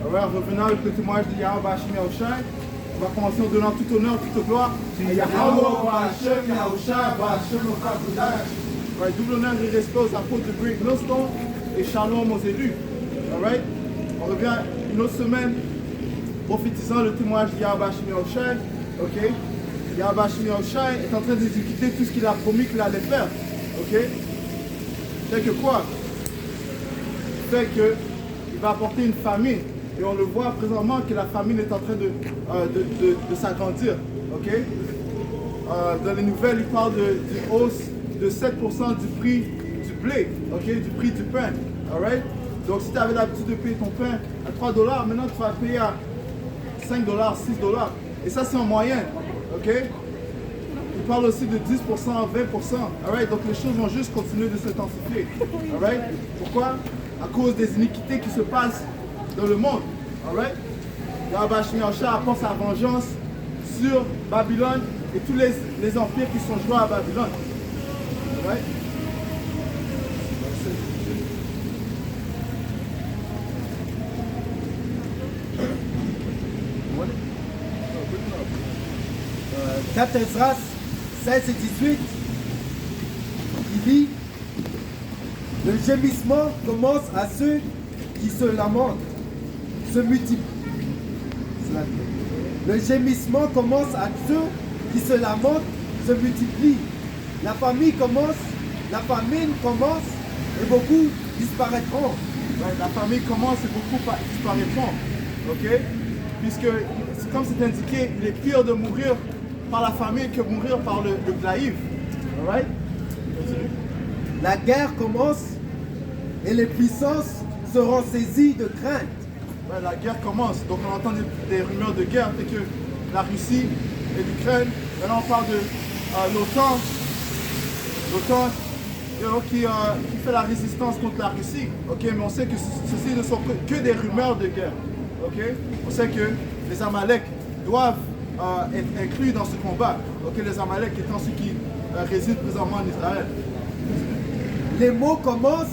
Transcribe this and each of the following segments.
Alors, revenant avec le témoignage de Yahweh Bashim Yahushai, on va commencer en donnant tout honneur, toute gloire à Yahweh Bashim Yahushai Bashim Okakudash. Right, double honneur et respect aux apôtres de Great Millstone et shalom aux élus. Alright? On revient une autre semaine prophétisant le témoignage de Yahweh Bashim Yahushai. Ok? Yahweh Bashim Yahushai est en train d'exécuter tout ce qu'il a promis qu'il allait faire. Ok? Fait que quoi? Fait que il va apporter une famine. Et on le voit présentement que la famine est en train de s'agrandir. Ok? Dans les nouvelles, il parle d'une hausse de 7% du prix du blé, ok? Du prix du pain. Alright? Donc si tu avais l'habitude de payer ton pain à 3 $, maintenant tu vas payer à 5 $, 6 $. Et ça c'est en moyenne. Ok? Il parle aussi de 10%, 20%. Alright? Donc les choses vont juste continuer de s'intensifier. Alright? Pourquoi? À cause des iniquités qui se passent dans le monde. Alright? Yahweh Bashim Yahushai apporte sa vengeance sur Babylone et tous les empires qui sont joints à Babylone. Alright? Quatre Esdras 16 et 18, il dit: le gémissement commence à ceux qui se lamentent, se multiplient. Le gémissement commence à ceux qui se lamentent, se multiplient. La famine commence et beaucoup disparaîtront. Ouais, la famille commence et beaucoup disparaîtront. Ok? Puisque, comme c'est indiqué, il est pire de mourir par la famille que mourir par le glaïve. Alright? Continue. La guerre commence et les puissances seront saisies de crainte. Ouais, la guerre commence. Donc on entend des rumeurs de guerre. C'est que la Russie et l'Ukraine. Maintenant on parle de l'OTAN. L'OTAN qui fait la résistance contre la Russie. Ok? Mais on sait que ceci ne sont que des rumeurs de guerre. Ok? On sait que les Amalek doivent être inclus dans ce combat. Ok? Les Amalek étant ceux qui résident présentement en Israël. Les maux commencent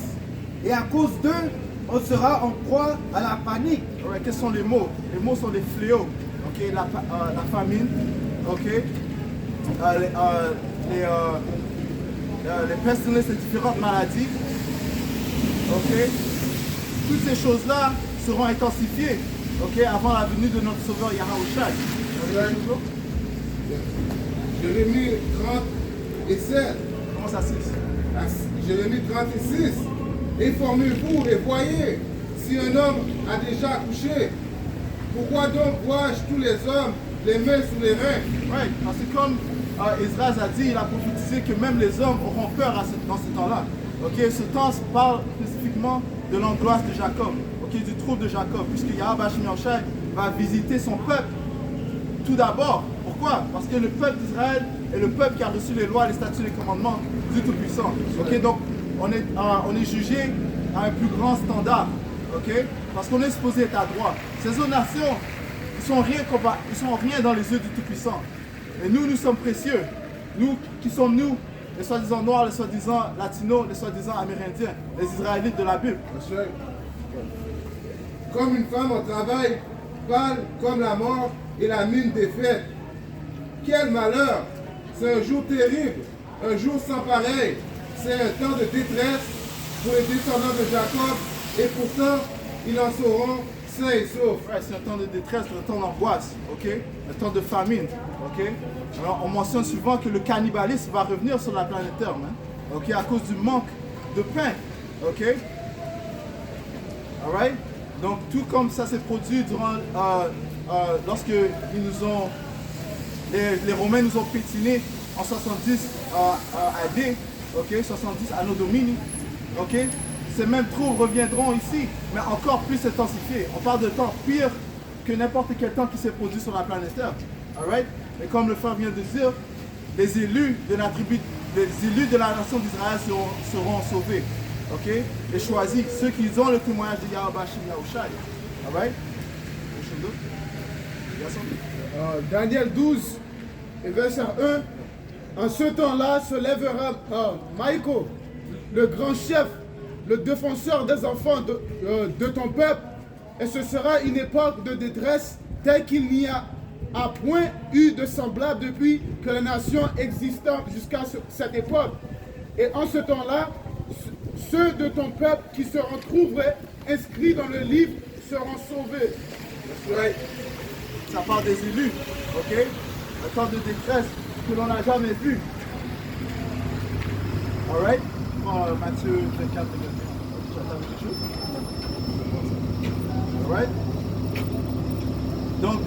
et à cause d'eux, on sera en proie à la panique. Ouais, quels sont les maux? Les maux sont les fléaux. Ok? La famine. Ok? Les pestilences et différentes maladies. Ok? Toutes ces choses-là seront intensifiées. Ok? Avant la venue de notre sauveur Yahushua. Jérémie 30 et 7. Comment ça 6? Jérémie 30 et 6. Informez-vous et voyez si un homme a déjà accouché. Pourquoi donc vois-je tous les hommes les mains sous les reins? Ouais, parce que comme Esdras a dit, il a prophétisé que même les hommes auront peur dans ce temps-là. Ok, ce temps parle spécifiquement de l'angoisse de Jacob, ok, du trouble de Jacob, puisque Yahweh Bashim Yahushai va visiter son peuple tout d'abord. Pourquoi? Parce que le peuple d'Israël est le peuple qui a reçu les lois, les statuts, les commandements du Tout-Puissant. Ok, donc on est jugé à un plus grand standard. Ok, parce qu'on est supposé être à droit. Ces autres nations, ils sont rien dans les yeux du Tout-Puissant. Et nous sommes précieux. Nous, qui sommes nous? Les soi-disant noirs, les soi-disant latinos, les soi-disant amérindiens, les Israélites de la Bible. Comme une femme au travail, pâle comme la mort et la mine défaite. Quel malheur! C'est un jour terrible, un jour sans pareil. C'est un temps de détresse pour les descendants de Jacob, et pourtant, ils en seront sains et saufs. Ouais, c'est un temps de détresse, un temps d'angoisse, ok? Un temps de famine, ok? Alors, on mentionne souvent que le cannibalisme va revenir sur la planète Terre, hein? Ok? À cause du manque de pain, ok? Alright? Donc, tout comme ça s'est produit durant, lorsque les Romains nous ont pétinés en 70 AD, ok? 70 Anno Domini, ok? Ces mêmes troubles reviendront ici, mais encore plus intensifiés. On parle de temps pire que n'importe quel temps qui s'est produit sur la planète Terre. Alright? Et comme le frère vient de dire, les élus de la nation d'Israël seront sauvés. Ok? Et choisis, ceux qui ont le témoignage de Yahweh Bashim Yahushai. Alright? Daniel 12 et verset 1. En ce temps-là se lèvera Michael, le grand chef, le défenseur des enfants de ton peuple, Et ce sera une époque de détresse telle qu'il n'y a point eu de semblable depuis que les nations existent jusqu'à cette époque. Et en ce temps-là, ceux de ton peuple qui seront trouvés inscrits dans le livre seront sauvés. Ouais. Ça parle des élus, ok? Un temps de détresse que l'on n'a jamais vu. Alright? Matthieu 24 et 21. Tu as quelque chose? Alright? Donc,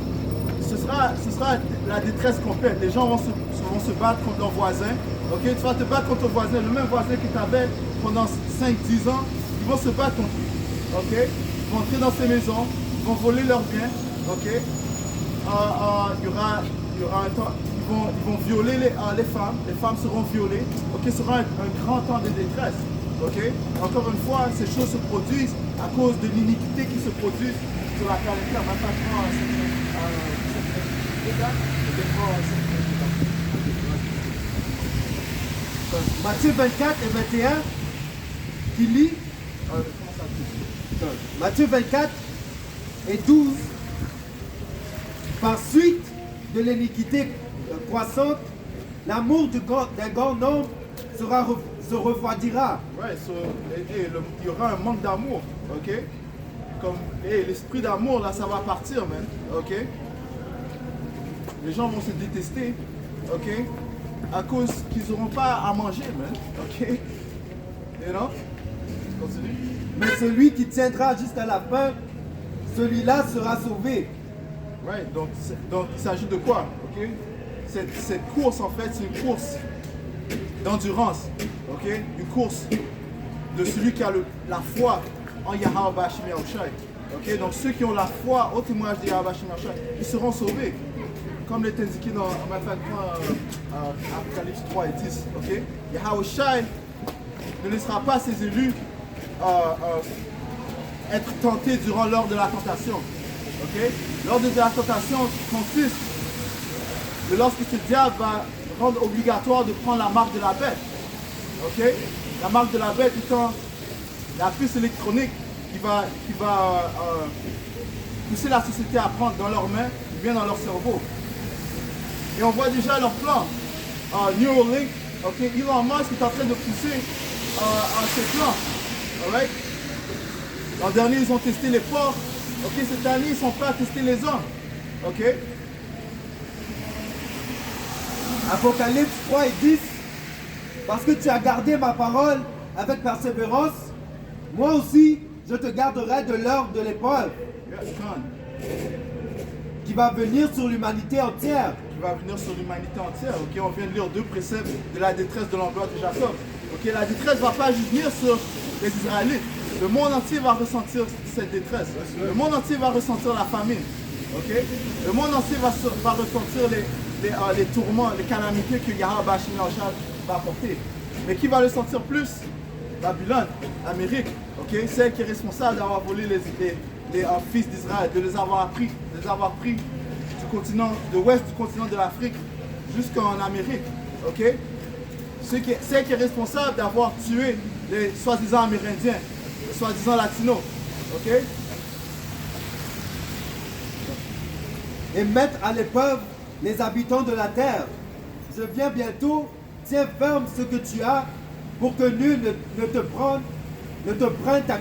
ce sera la détresse complète. Les gens vont se battre contre leurs voisins. Ok? Tu vas te battre contre ton voisin, le même voisin que tu avais pendant 5-10 ans. Ils vont se battre contre lui. Ok? Ils vont entrer dans ces maisons, ils vont voler leurs biens. Ok? Il y aura un temps, ils vont violer les femmes seront violées. Ok? Ce sera un grand temps de détresse. Ok? Encore une fois, ces choses se produisent à cause de l'iniquité qui se produit sur la planète Terre. Matthieu 24 et 21, qui lit Matthieu 24 et 12. Par suite de l'iniquité croissante, l'amour d'un grand nombre se refroidira. Ouais, il y aura un manque d'amour, ok? L'esprit d'amour, là, ça va partir, man, ok? Les gens vont se détester, ok? À cause qu'ils n'auront pas à manger, man, ok? You know? Continue. Mais celui qui tiendra jusqu'à la fin, celui-là sera sauvé. Ouais, donc il s'agit de quoi, ok? Cette course, en fait, c'est une course d'endurance, ok? Une course de celui qui a la foi en Yahweh Bashim Yahushai. Ok, donc ceux qui ont la foi au témoignage de Yahweh Bashim Yahushai, ils seront sauvés. Comme l'est indiqué dans Apocalypse 3 et 10. Ok, Yahushai ne laissera pas ses élus être tentés lors de la tentation. Ok, lors de la tentation consiste de lorsque ce diable va rendre obligatoire de prendre la marque de la bête. Ok, la marque de la bête étant la puce électronique qui va pousser la société à prendre dans leurs mains ou bien dans leur cerveau. Et on voit déjà leur plan. Neuralink, okay, Elon Musk est en train de pousser ses plans. Alright? L'an dernier, ils ont testé les porcs. Okay, cette année, ils sont prêts à tester les hommes. Ok? Apocalypse 3 et 10. Parce que tu as gardé ma parole avec persévérance, moi aussi, je te garderai de l'heure de l'épreuve qui va venir sur l'humanité entière. Qui va venir sur l'humanité entière. Ok, on vient de lire 2 préceptes de la détresse de l'emploi de Jacob. Ok, la détresse ne va pas juste venir sur les Israélites. Le monde entier va ressentir cette détresse. Le monde entier va ressentir la famine. Ok, le monde entier va ressentir les tourments, les calamités que Yahweh Bashim Yahushai va apporter. Mais qui va le sentir plus? Babylone, l'Amérique, okay? Celle qui est responsable d'avoir volé les fils d'Israël, de les avoir pris du continent, de l'ouest du continent de l'Afrique jusqu'en Amérique. Okay? Celle qui est responsable d'avoir tué les soi-disant Amérindiens, les soi-disant Latinos. Okay? Et mettre à l'épreuve les habitants de la terre. Je viens bientôt, tiens ferme ce que tu as, pour que nul ne te prenne ta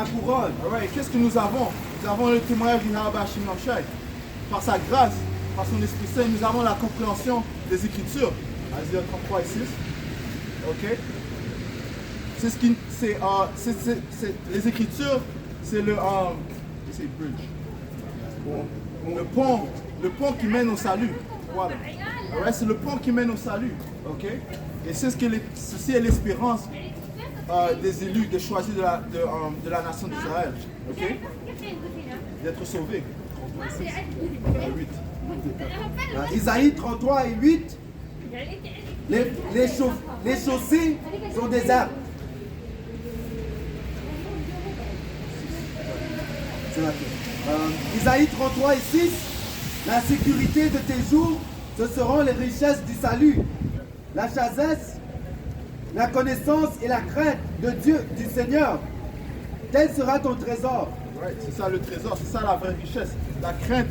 couronne. Right. Qu'est-ce que nous avons? Nous avons le témoignage du Yahweh Bashim Yahushai. Par sa grâce, par son Esprit Saint, nous avons la compréhension des Écritures. Isaiah 33 et 6. Ok? C'est ce qui, les Écritures, c'est le pont qui mène au salut. Voilà. Right. C'est le pont qui mène au salut. Ok? Et c'est ceci est l'espérance des élus, des choisis de la nation d'Israël. Ok? D'être sauvés. 8. Isaïe 33 et 8. Les chaussées sont des arbres. Isaïe 33 et 6. La sécurité de tes jours, ce seront les richesses du salut. La sagesse, la connaissance et la crainte de Dieu, du Seigneur. Tel sera ton trésor. Right? C'est ça le trésor, c'est ça la vraie richesse. La crainte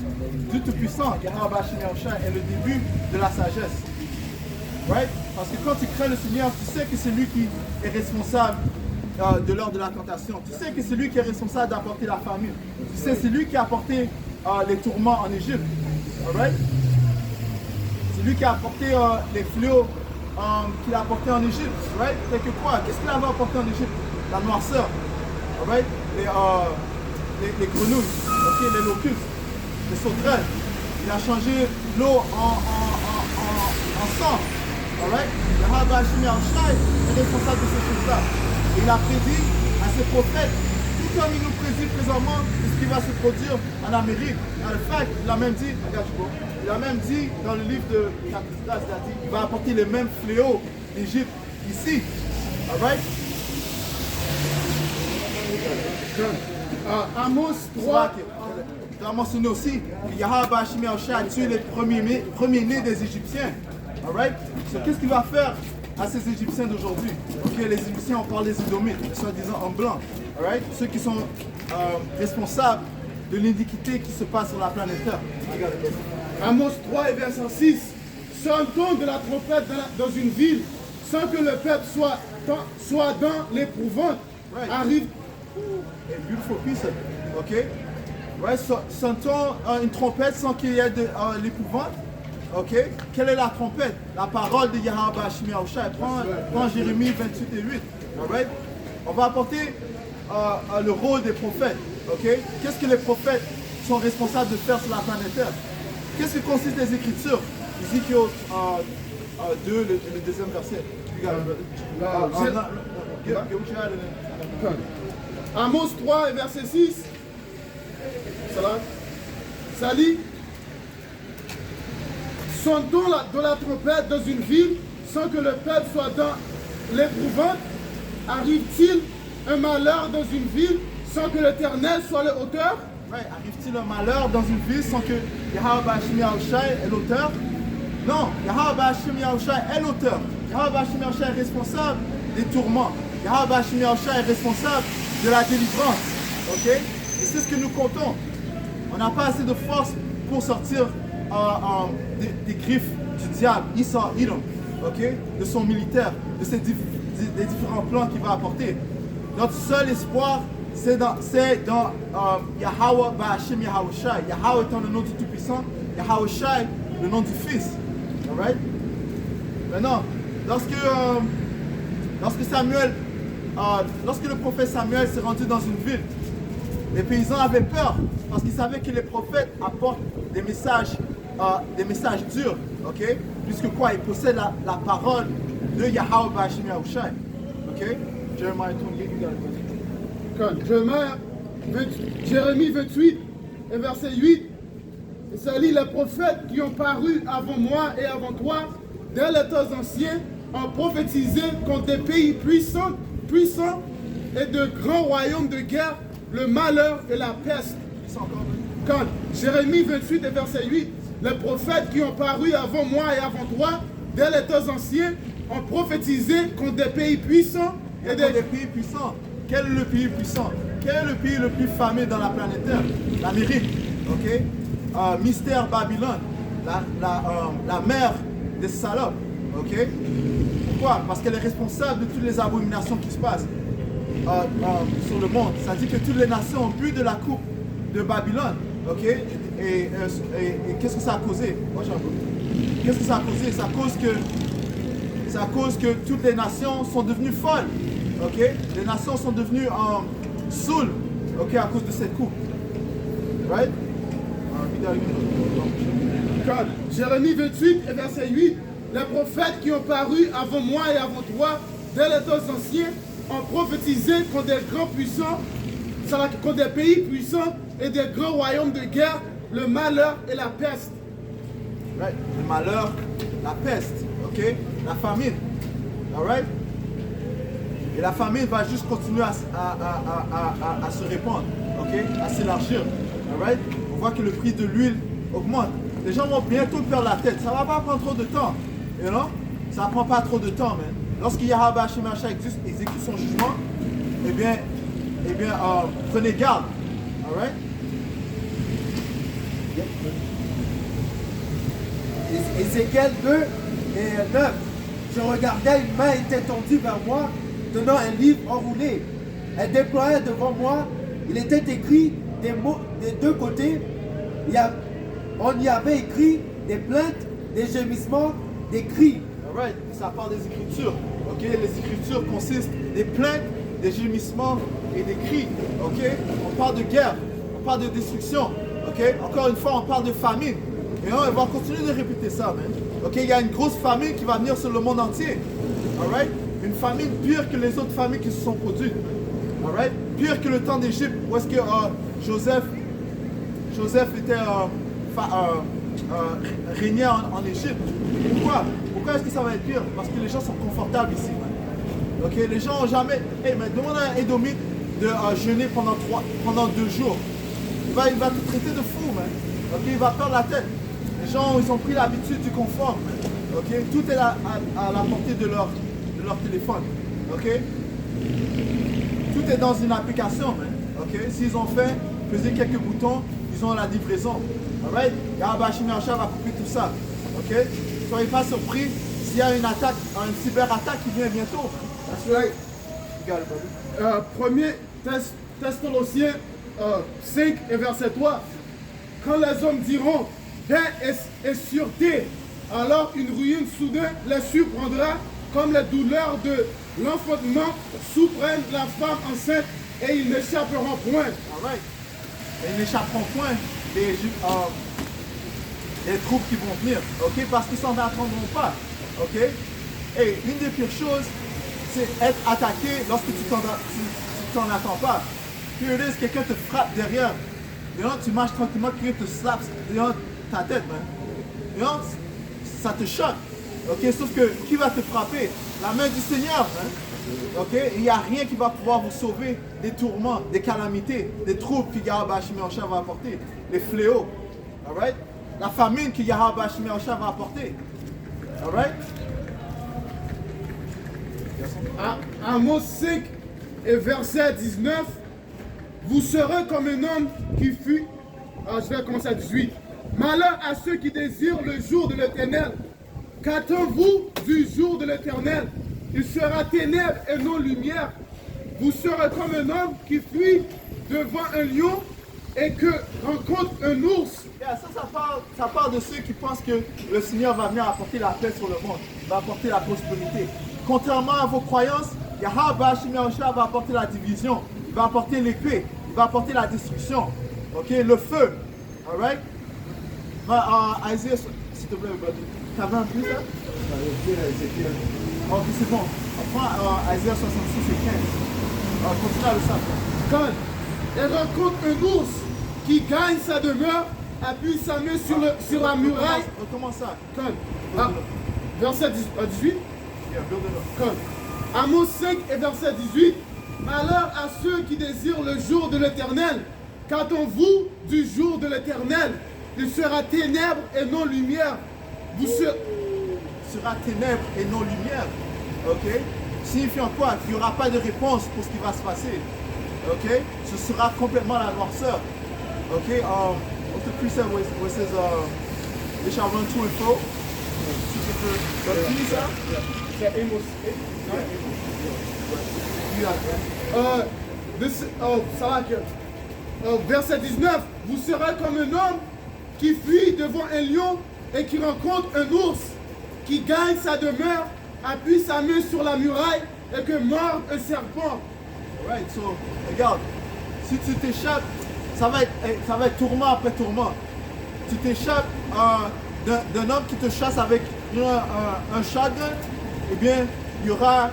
du Tout-Puissant, Yahweh Hashem Yahushua, est le début de la sagesse. Right? Parce que quand tu crains le Seigneur, tu sais que c'est lui qui est responsable de l'heure de la tentation. Tu sais que c'est lui qui est responsable d'apporter la famine. Tu sais, c'est lui qui a apporté les tourments en Égypte. Alright? C'est lui qui a apporté les fléaux qu'il a apporté en Égypte. Right? Fait que quoi? Qu'est-ce qu'il avait apporté en Égypte? La noirceur. Alright? Les grenouilles, okay? Les locustes, les sauterelles. Il a changé l'eau en sang. Alright? Yahweh Hashem Yahushua est responsable de ces choses-là. Et il a prédit à ses prophètes, tout comme il nous prédit présentement de ce qui va se produire en Amérique. Dans le fait, il a même dit, il a même dit dans le livre de Capitras, il a dit, il va apporter les mêmes fléaux d'Égypte ici. Alright? Amos 3. Tu as mentionné aussi que Yahweh Hashem Yahushua a tué les premiers-nés des Égyptiens. Alright? So, qu'est-ce qu'il va faire à ces Égyptiens d'aujourd'hui? Ok, les Égyptiens, on parle des Édomites, soi-disant en blanc. Alright? Ceux qui sont responsables de l'iniquité qui se passe sur la planète Terre. Amos 3 et verset 6. Sonne-t-on de la trompette dans une ville sans que le peuple soit dans l'épouvante? Right. Arrive. A beautiful piece, ok? Right? Sonne-t-on une trompette sans qu'il y ait de l'épouvante? Ok? Quelle est la trompette? La parole de Yahweh Hashem Yahushua. Prends Jérémie 28 et 8. Alright? On va apporter le rôle des prophètes. Ok? Qu'est-ce que les prophètes sont responsables de faire sur la planète Terre? Qu'est-ce que consistent les Écritures? Ézéchiel 2, le deuxième verset. Amos 3 et verset 6. Sali. Sonne-t-on de la trompette dans une ville sans que le peuple soit dans l'épouvante? Arrive-t-il un malheur dans une ville sans que l'Éternel soit le auteur? Right. Arrive-t-il un malheur dans une ville sans que Yahweh Hashem Yahushua est l'auteur? Non, Yahweh Hashem Yahushua est l'auteur. Yahweh Hashem Yahushua est responsable des tourments. Yahweh Hashem Yahushua est responsable de la délivrance. Ok? Et c'est ce que nous comptons. On n'a pas assez de force pour sortir des griffes du diable, Esau, Edom, ok? De son militaire, des différents plans qu'il va apporter. Notre seul espoir, c'est dans Yahweh Hashem Yahushua. Yahweh étant le nom du Tout-Puissant, Yahushua le nom du Fils. Alright? Maintenant, lorsque le prophète Samuel s'est rendu dans une ville, les paysans avaient peur parce qu'ils savaient que les prophètes apportent des messages durs, ok? Puisque quoi? Ils possèdent la parole de Yahweh Hashem Yahushua. Ok? Jeremiah 28. Jérémie 28 et verset 8. Et ça lit: les prophètes qui ont paru avant moi et avant toi, dès les temps anciens, ont prophétisé contre des pays puissants et de grands royaumes de guerre, le malheur et la peste. Quand Jérémie 28 et verset 8, les prophètes qui ont paru avant moi et avant toi, dès les temps anciens, ont prophétisé contre des pays puissants et des pays puissants. Quel est le pays puissant? Quel est le pays le plus famé dans la planète Terre? L'Amérique. Ok? Mystère Babylone, la mère des salopes. Ok? Pourquoi? Parce qu'elle est responsable de toutes les abominations qui se passent sur le monde. Ça dit que toutes les nations ont bu de la coupe de Babylone. Ok? Et qu'est-ce que ça a causé? Qu'est-ce que ça a causé? Ça cause que toutes les nations sont devenues folles. Ok? Les nations sont devenues saoules. Ok? À cause de cette coupe. Right? Jérémie 28 et verset 8. Les prophètes qui ont paru avant moi et avant toi, dès les temps anciens, ont prophétisé contre des grands puissants, contre des pays puissants et des grands royaumes de guerre, le malheur et la peste. Right. Le malheur, la peste, ok? La famine. Alright? Et la famine va juste continuer à se répandre, ok? À s'élargir. Alright? On voit que le prix de l'huile augmente. Les gens vont bientôt perdre la tête. Ça ne va pas prendre trop de temps. You know? Ça ne prend pas trop de temps, man. Lorsque Yahweh Hashem Yahushua exécute son jugement, eh bien, prenez garde. Alright? Ézéchiel 2 et 9. Je regardais, une main était tendue vers moi, tenant un livre enroulé. Elle déployait devant moi. Il était écrit des mots des deux côtés. On y avait écrit des plaintes, des gémissements, des cris. Alright? Ça parle des Écritures. Ok? Les Écritures consistent des plaintes, des gémissements et des cris. Ok? On parle de guerre, on parle de destruction. Ok? Encore une fois, on parle de famine. Et on va continuer de répéter ça, man. Ok? Il y a une grosse famine qui va venir sur le monde entier. Alright? Une famine pire que les autres famines qui se sont produites. Alright? Pire que le temps d'Égypte, où est-ce que Joseph était régnait en Égypte. Pourquoi? Pourquoi est-ce que ça va être pire? Parce que les gens sont confortables ici, man. Ok? Les gens n'ont jamais... Hey, mais demande à un Édomite de jeûner pendant 2 jours. Il va te traiter de fou, man. Ok? Il va perdre la tête. Les gens, ils ont pris l'habitude du confort, man. Ok? Tout est à la portée de leur téléphone. Ok? Tout est dans une application, man. Ok? S'ils ont faim, peser quelques boutons, ils ont la livraison. Alright? Yahweh va couper tout ça. Ok? Soyez pas surpris s'il y a une attaque, une cyberattaque qui vient bientôt. That's right. Regarde, buddy. 1er Thessaloniciens 5 et verset 3. Quand les hommes diront paix et sûreté, alors une ruine soudaine les surprendra comme les douleurs de l'enfantement surprennent la femme enceinte et ils n'échapperont point. Alright. Et ils n'échapperont point des troupes qui vont venir. Ok? Parce qu'ils s'en attendront pas. Ok? Et une des pires choses, c'est être attaqué lorsque tu t'en attends pas. Here it is, quelqu'un te frappe derrière. Et là, tu marches tranquillement, quelqu'un te slappe derrière ta tête, man. Et là, ça te choque. Ok? Sauf que qui va te frapper? La main du Seigneur, man. Ok? Il n'y a rien qui va pouvoir vous sauver des tourments, des calamités, des troubles que Yahweh Shimei va apporter, les fléaux. Alright? La famine que Yahweh Shimei va apporter. Alright? Amos 5 et verset 19. Vous serez comme un homme qui fuit. Je vais commencer à 18. Malheur à ceux qui désirent le jour de l'Éternel. Qu'attendez-vous du jour de l'Éternel? Il sera ténèbres et non lumière. Vous serez comme un homme qui fuit devant un lion et que rencontre un ours. Yeah, ça parle de ceux qui pensent que le Seigneur va venir apporter la paix sur le monde, va apporter la prospérité. Contrairement à vos croyances, Yahweh Shimei va apporter la division, il va apporter l'épée, il va apporter la destruction, ok, le feu. Alright? Isaiah, s'il te plaît, t'avais un plus là? Ok, c'est bon. On prend Isaiah 66 et 15. Continue à le savoir. Quand elle rencontre un ours qui gagne sa demeure, appuie sa main sur la muraille. Comment ça? Quand verset 18. Yeah, build it up. Quand Amos 5 et verset 18. Malheur à ceux qui désirent le jour de l'Éternel. Qu'attendez-vous du jour de l'Éternel? Il sera ténèbres et non lumière. Vous serez... sera ténèbres et non lumière. Ok? Signifiant quoi? Qu'il n'y aura pas de réponse pour ce qui va se passer. Ok? Ce sera complètement la noirceur. Ok? What's the precept where it says, they shall run to and fro? Tu lis ça? C'est Amos 8. Ça va que... verset 19. Vous serez comme un homme qui fuit devant un lion et qui rencontre un ours, qui gagne sa demeure, appuie sa main sur la muraille et que mord un serpent. Right, so, regarde, si tu t'échappes, ça va être tourment après tourment. Tu t'échappes d'un homme qui te chasse avec un shotgun, eh bien, il y aura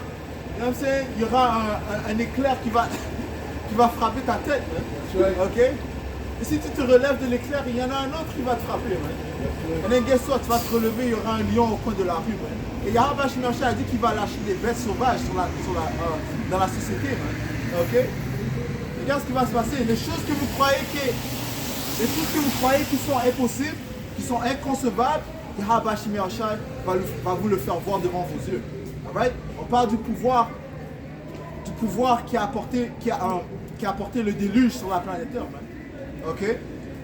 un éclair qui va frapper ta tête. Hein? Ok? Et si tu te relèves de l'éclair, il y en a un autre qui va te frapper. Et then guess what? Tu vas te relever, il y aura un lion au coin de la rue. Man. Et Yahweh Shimei a dit qu'il va lâcher des bêtes sauvages dans la société. Man. Ok? Regarde ce qui va se passer. Les choses que vous croyez qui sont impossibles, qui sont inconcevables, Yahweh Shimei va vous le faire voir devant vos yeux. Alright? On parle du pouvoir qui a apporté le déluge sur la planète Terre. Man. Ok?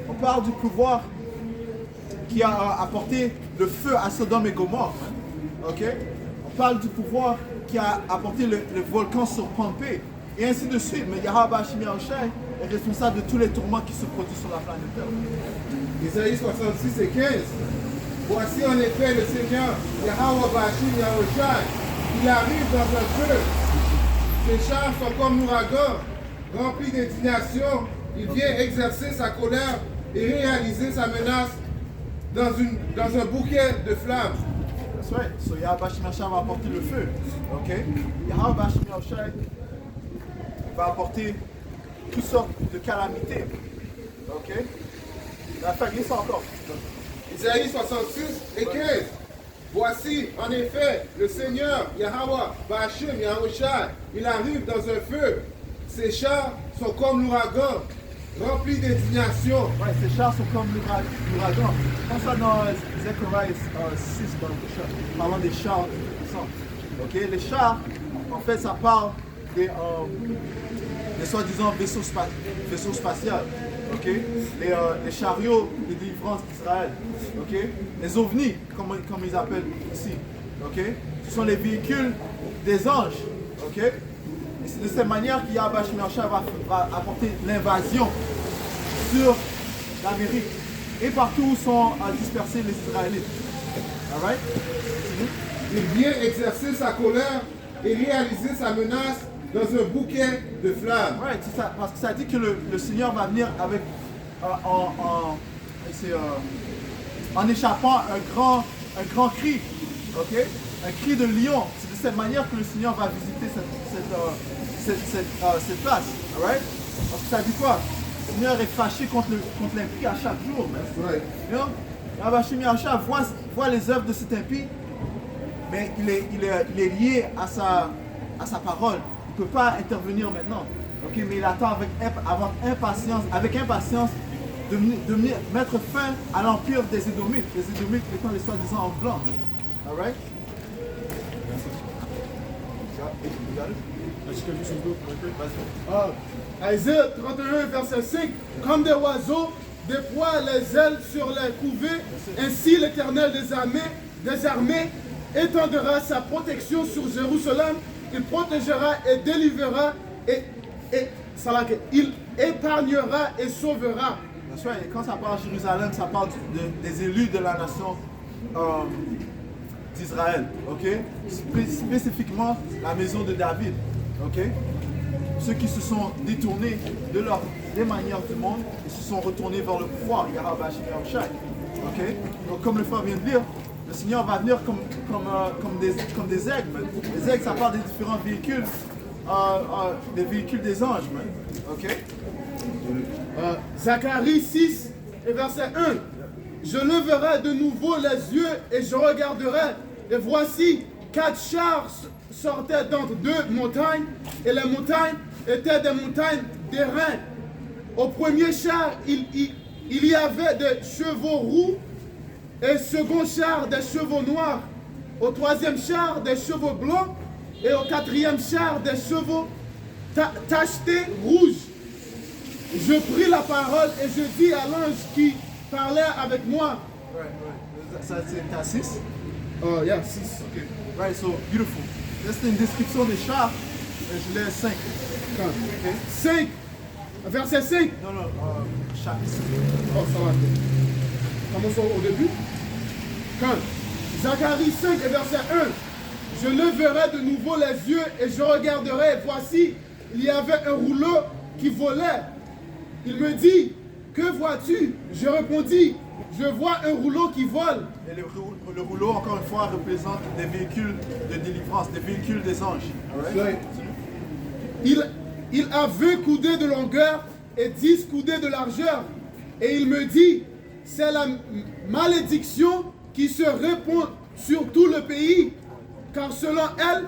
On parle du pouvoir qui a apporté le feu à Sodome et Gomorrhe. Ok? On parle du pouvoir qui a apporté le volcan sur Pompée. Et ainsi de suite. Mais Yahweh Hashem Yahushai est responsable de tous les tourments qui se produisent sur la planète Terre. Isaïe 66 et 15. Voici en effet le Seigneur, Yahweh Hashem Yahushai. Il arrive dans un feu. Ses chars sont comme l'ouragan, remplis d'indignation. Il vient exercer sa colère et réaliser sa menace dans un bouquet de flammes. That's right. So Yahweh Hashem Yahushai va apporter le feu. Ok? Yahweh Hashem Yahushai va apporter toutes sortes de calamités. Ok? La famille, ça encore. Isaïe 66 et 15. Voici, en effet, le Seigneur, Yahweh, Hashem, Yahushai, il arrive dans un feu. Ses chars sont comme l'ouragan, remplis d'indignation. Ouais, ces chars sont comme l'ouragan. Pense ça dans Zechariah 6, parlant des chars puissants. Ok? Les chars, en fait, ça parle des soi-disant vaisseaux spatiaux. Ok? Les chariots de délivrance d'Israël. Ok? Les ovnis, comme ils appellent ici. Ok? Ce sont les véhicules des anges. Ok? Et c'est de cette manière qu'Yahweh Hashem Yahushai va apporter l'invasion sur l'Amérique et partout où sont dispersés les Israélites. Alright? Il vient exercer sa colère et réaliser sa menace dans un bouquet de flammes. Right, c'est ça, parce que ça dit que le Seigneur va venir avec en échappant un grand cri, ok? Un cri de lion. C'est de cette manière que le Seigneur va visiter cette place, alright? Parce que ça dit quoi? Le Seigneur est fâché contre l'impie à chaque jour. Ouais. Yahweh Hashem Yahushai voit les œuvres de cet impie, mais il est lié à sa parole. Il ne peut pas intervenir maintenant. Ok, mais il attend avec impatience de venir mettre fin à l'empire des Édomites. Les Édomites étant les soi-disant en blanc. Alright? Isaïe 31, verset 5. Comme des oiseaux déploient les ailes sur les couvées, ainsi l'Éternel des armées étendra sa protection sur Jérusalem. Il protégera et délivrera il épargnera et sauvera. Et quand ça parle de Jérusalem, ça parle des élus de la nation d'Israël. Ok? Spécifiquement la maison de David. Ok? Ceux qui se sont détournés des manières du monde et se sont retournés vers le pouvoir. Yahweh Hashem Yahushai. Ok? Donc comme le frère vient de dire, le Seigneur va venir comme des aigles. Man. Les aigles, ça parle des différents véhicules, des véhicules des anges. Man. Ok? Zacharie 6 et verset 1. Je leverai de nouveau les yeux et je regarderai. Et voici 4 chars sortaient d'entre 2 montagnes. Et les montagnes étaient des montagnes d'airain. Au premier char, il y avait des chevaux roux. Et au second char, des chevaux noirs. Au troisième char, des chevaux blancs. Et au quatrième char, des chevaux tachetés rouges. Je pris la parole et je dis à l'ange qui parlait avec moi. Ça, c'est à 6? Oh, yeah, 6. Ok. Right, so beautiful. Là, c'est une description des chars. Je l'ai 5. Ok? 5. Verset 5. Non, chapitre 5. Oh, ça va. Commençons au début. Quand Zacharie 5 et verset 1. Je leverai de nouveau les yeux et je regarderai. Voici, il y avait un rouleau qui volait. Il me dit, que vois-tu? Je répondis, je vois un rouleau qui vole. Et le rouleau, encore une fois, représente des véhicules de délivrance, des véhicules des anges. Right? Il a 20 coudées de longueur et 10 coudées de largeur. Et il me dit, c'est la malédiction qui se répand sur tout le pays. Car selon elle,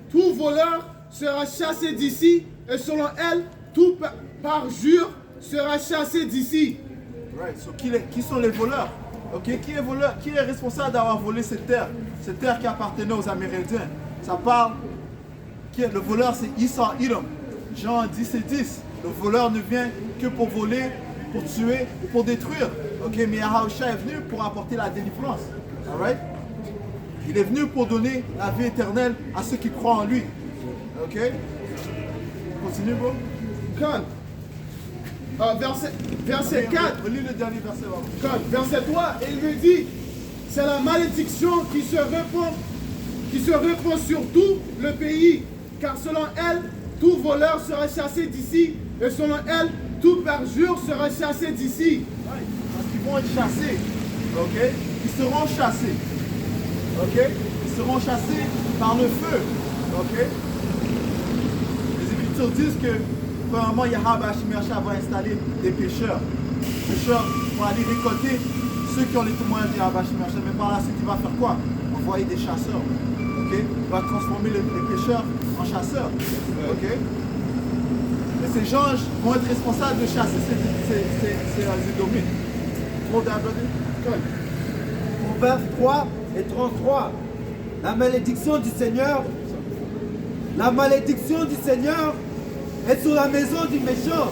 tout voleur sera chassé d'ici. Et selon elle, tout parjure sera chassé d'ici. Right. So, qui sont les voleurs? Okay. Qui est responsable d'avoir volé cette terre qui appartenait aux Amérindiens? Ça parle, le voleur c'est Esau Edom. Jean 10 et 10. Le voleur ne vient que pour voler, pour tuer ou pour détruire. Ok, mais Yahushua est venu pour apporter la délivrance. Alright? Il est venu pour donner la vie éternelle à ceux qui croient en lui. Ok? Continue, bro. Quand verset 4, Relis le dernier verset. Bro. quand, verset 3, il me dit, c'est la malédiction qui se répand sur tout le pays, car selon elle, tout voleur sera chassé d'ici, et selon elle, tout parjure sera chassé d'ici. Ouais, parce qu'ils vont être chassés. Ok? Ils seront chassés. Ok? Ils seront chassés par le feu. Ok? Les Écritures disent que premièrement, Yahweh Hashem va installer des pêcheurs. Les pêcheurs vont aller récolter ceux qui ont les témoignages de Yahweh Hashem. Mais par la suite, il va faire quoi? Envoyer des chasseurs. Ok? Il va transformer les pêcheurs en chasseurs. Ok? Et ces gens vont être responsables de chasser ces Édomites. Trop d'abonnés. Proverbes 3 et 33. La malédiction du Seigneur est sur la maison du méchant.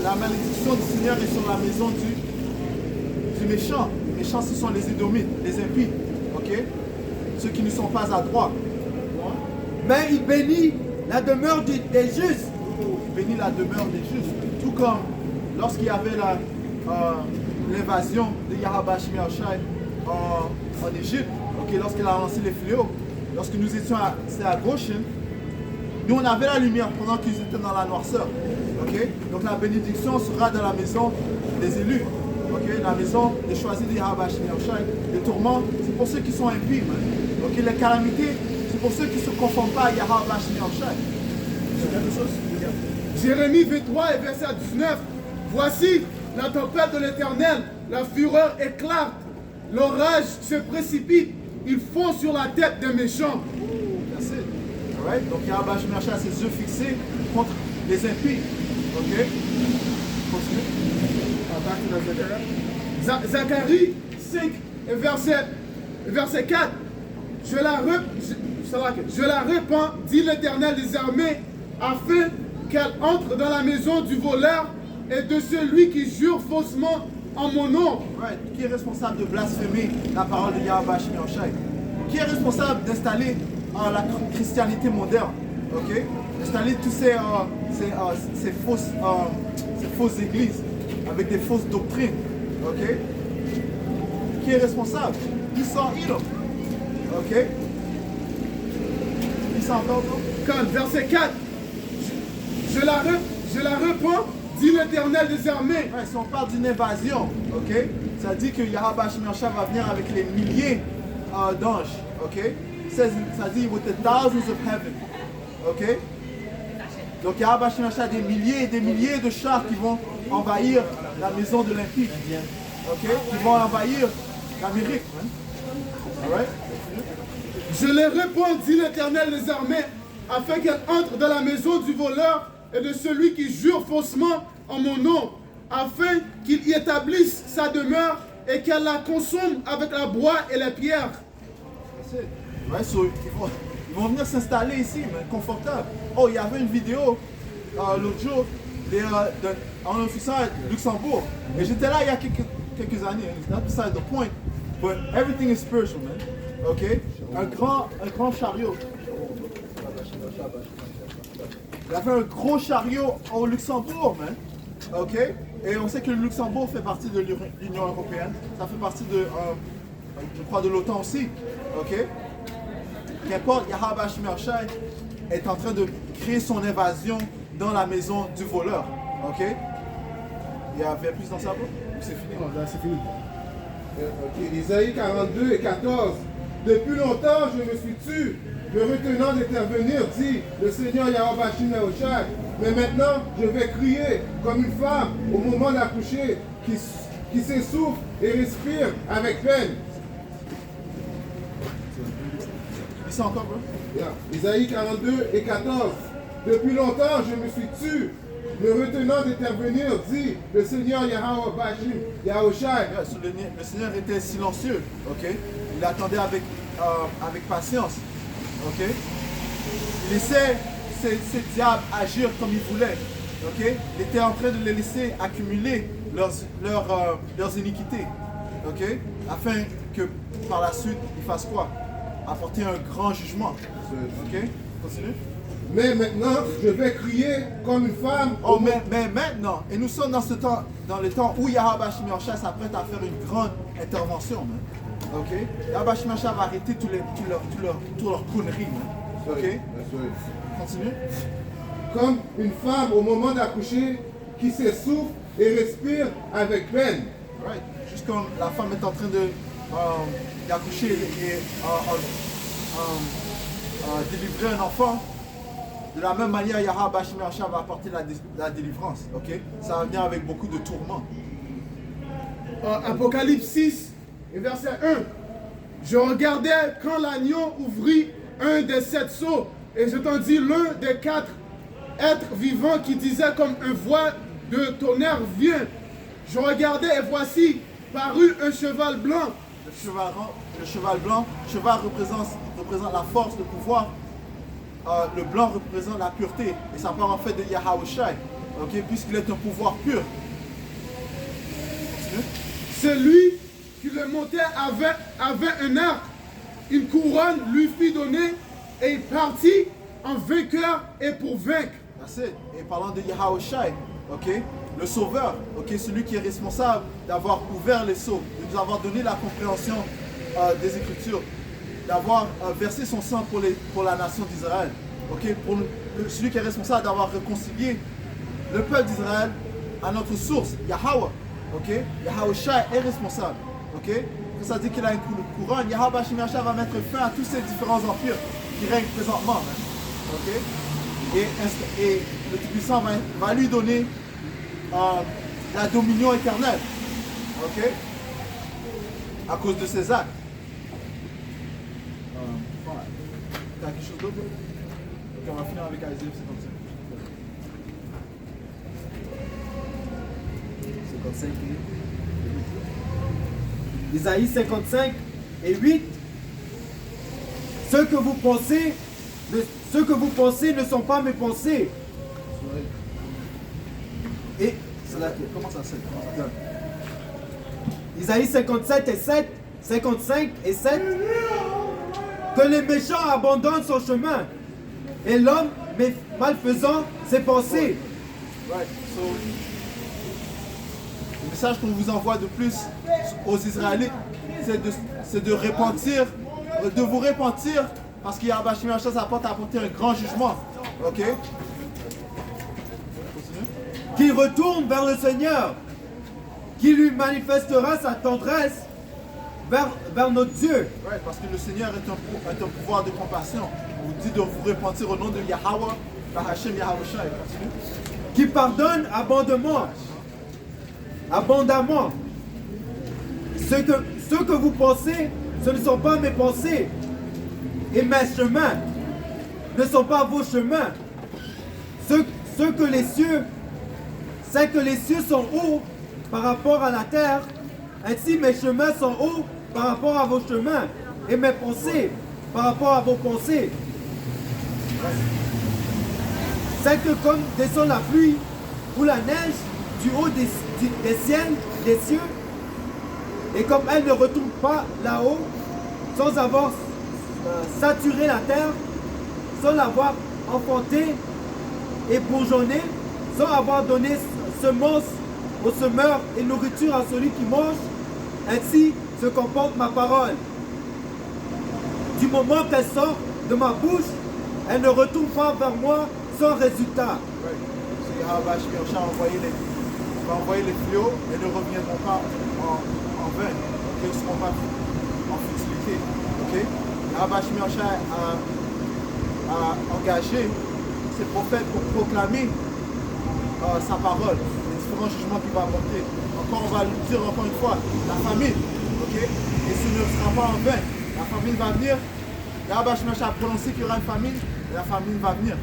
La malédiction du Seigneur est sur la maison du méchant. Les méchants, ce sont les Édomites, les impies. Ok? Ceux qui ne sont pas à droite. Mais il bénit la demeure des justes. Il bénit la demeure des justes. Tout comme lorsqu'il y avait l'invasion de Yahweh Hashem en Égypte, ok, lorsqu'il a lancé les fléaux, lorsque nous étions à Goshen, nous on avait la lumière pendant qu'ils étaient dans la noirceur. Okay? Donc la bénédiction sera dans la maison des élus, okay? La maison des choisis de Yahweh Hashem. Les tourments, c'est pour ceux qui sont impies. Okay? Les calamités, c'est pour ceux qui ne se conforment pas à Yahweh Hashem. C'est quelque chose? Jérémie 23 et verset 19. Voici la tempête de l'Éternel, la fureur éclate, l'orage se précipite, il fond sur la tête des méchants. Merci. Alright? Donc Yahweh Hashem a ses yeux fixés contre les impies. Ok? Continue. Zacharie 5 et verset 4. Je la répands, dit l'Éternel des armées, afin qu'elle entre dans la maison du voleur et de celui qui jure faussement en mon nom. Right. Qui est responsable de blasphémer la parole de Yahweh Hashem? Qui est responsable d'installer la christianité moderne? Ok? Installer tous ces fausses églises avec des fausses doctrines. Ok? Qui est responsable? Ils sont Edom. Ok? Ils sont encore. Quand, verset 4. Je la répands, dit l'Éternel des armées. Ouais, si on parle d'une invasion, ok, ça dit que Yahweh Hashem va venir avec les milliers d'anges, ok. Ça dit with the thousands of heaven, ok. Donc Yahweh Hashem a des milliers et des milliers de chars qui vont envahir la maison de l'impie, ok, qui vont envahir l'Amérique. Alright? Je les réponds, dit l'Éternel des armées, afin qu'elle entre dans la maison du voleur et de celui qui jure faussement en mon nom, afin qu'il y établisse sa demeure et qu'elle la consomme avec la bois et les pierres. Ouais, so, ils vont venir s'installer ici, mais confortable. Oh, il y avait une vidéo l'autre jour en officiant à Luxembourg. Et j'étais là il y a quelques années. It's not beside the point, but everything is spiritual, man. Ok? Un grand chariot. Il a fait un gros chariot au Luxembourg, man. Ok? Et on sait que le Luxembourg fait partie de l'Union européenne. Ça fait partie de, je crois, de l'OTAN aussi. Ok? Qu'importe, Yahweh Hashem est en train de créer son invasion dans la maison du voleur. Ok? Il y avait plus dans sa bouche? C'est fini? Non, là, c'est fini. Ok, Isaïe 42 et 14. Depuis longtemps, je me suis tu, me retenant d'intervenir, dit le Seigneur Yahweh Hashem Yahushua. Mais maintenant, je vais crier comme une femme au moment d'accoucher qui s'essouffle et respire avec peine. Dis ça encore, bro? Yeah. Isaïe 42 et 14. Depuis longtemps, je me suis tu, me retenant d'intervenir, dit le Seigneur Yahweh Hashem Yahushua. Le Seigneur était silencieux, ok? Il attendait avec patience, ok? Il laissait ces diables agir comme il voulait, ok? Il était en train de les laisser accumuler leurs iniquités. Ok? Afin que par la suite, ils fassent quoi? Apporter un grand jugement. Ok? Continue. Mais maintenant, je vais crier comme une femme. Oh, mais maintenant, et nous sommes dans ce temps, dans le temps où Yahweh Shemi Yahushua s'apprête à faire une grande intervention. Man. Ok? Yahweh Shemi Yahushua va arrêter toutes leurs conneries. Man. Ok? Continue. Comme une femme au moment d'accoucher qui s'essouffle et respire avec peine. Right. Juste comme la femme est en train d'accoucher et délivrer un enfant, de la même manière, Yahweh Shemi Yahushua va apporter la délivrance. Ok? Ça va venir avec beaucoup de tourments. Apocalypse 6, et verset 1. Je regardais quand l'agneau ouvrit un des 7 sceaux, et j'entendis l'un des 4 êtres vivants qui disait comme une voix de tonnerre, viens. Je regardais et voici parut un cheval blanc. Le cheval blanc, cheval représente la force, le pouvoir. Le blanc représente la pureté. Et ça part en fait de Yahushua, ok, puisqu'il est un pouvoir pur. Celui qui le montait avait un arc. Une couronne lui fut donnée et il partit en vainqueur et pour vaincre. Et parlant de Yahushua, ok, le sauveur, ok, celui qui est responsable d'avoir ouvert les sceaux, de nous avoir donné la compréhension des Écritures, d'avoir versé son sang pour la nation d'Israël, ok, celui qui est responsable d'avoir réconcilié le peuple d'Israël à notre source, Yahweh, ok, Yahushua est responsable, ok. Ça dit qu'il a une couronne. Yahweh Shemi Yahushua va mettre fin à tous ces différents empires qui règnent présentement, ok. Et le Tout-Puissant va lui donner la dominion éternelle, ok, à cause de ses actes. T'as quelque chose d'autre? Ok, on va finir avec Isaïe 55. 55 et 8. Isaïe 55 et 8. Ce que vous pensez ne sont pas mes pensées. Et Comment ça se fait? Isaïe 57 et 7, 55 et 7. Que les méchants abandonnent son chemin et l'homme malfaisant ses pensées. Right. So, le message qu'on vous envoie de plus aux Israélites, c'est de repentir, de vous repentir, parce qu'il y a Shemi Yahushua s'apporte à apporter un grand jugement. Ok? Qu'il retourne vers le Seigneur, qui lui manifestera sa tendresse vers notre Dieu. Right, parce que le Seigneur est un pouvoir de compassion. On vous dit de vous repentir au nom de Yahweh, Bahashem Yahushua. Qui pardonne abondamment. Ce que vous pensez, ce ne sont pas mes pensées. Et mes chemins ne sont pas vos chemins. C'est que les cieux sont hauts par rapport à la terre. Ainsi mes chemins sont hauts par rapport à vos chemins. Et mes pensées par rapport à vos pensées. C'est que comme descend la pluie ou la neige du haut des cieux, et comme elle ne retombe pas là-haut, sans avoir saturé la terre, sans l'avoir enfantée et bourgeonnée, sans avoir donné semence au semeur et nourriture à celui qui mange, ainsi se comporte ma parole. Du moment qu'elle sort de ma bouche, elle ne retourne pas vers moi sans résultat. Yahweh Shemi Yahushua va envoyer les fléaux et ne reviendront pas en vain. Ils ne seront pas en futilité. Okay? Yahweh Shemi Yahushua a engagé ses prophètes pour proclamer sa parole, les différents jugements qu'il va apporter. Encore, on va le dire encore une fois, la famine. Okay? Et ce ne sera pas en vain. La famine va venir. Yahweh Shemi Yahushua a prononcé qu'il y aura une famine et la famine va venir.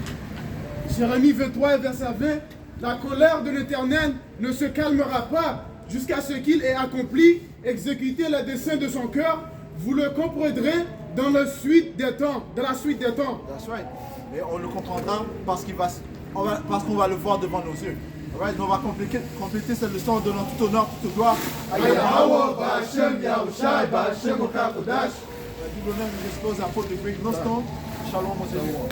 Jérémie 23, verset 20. La colère de l'Éternel ne se calmera pas jusqu'à ce qu'il ait accompli, exécuté les desseins de son cœur. Vous le comprendrez dans la suite des temps. That's right. Et on le comprendra parce qu'on va le voir devant nos yeux. Alright, on va compléter cette leçon en donnant tout honneur, toute gloire à Yahweh. Yahweh, Ba'Hashem, Yahushai, Ba'Hashem, Okakodash. Double honneur et respect aux apôtres de Great Millstone. Shalom, mon Seigneur.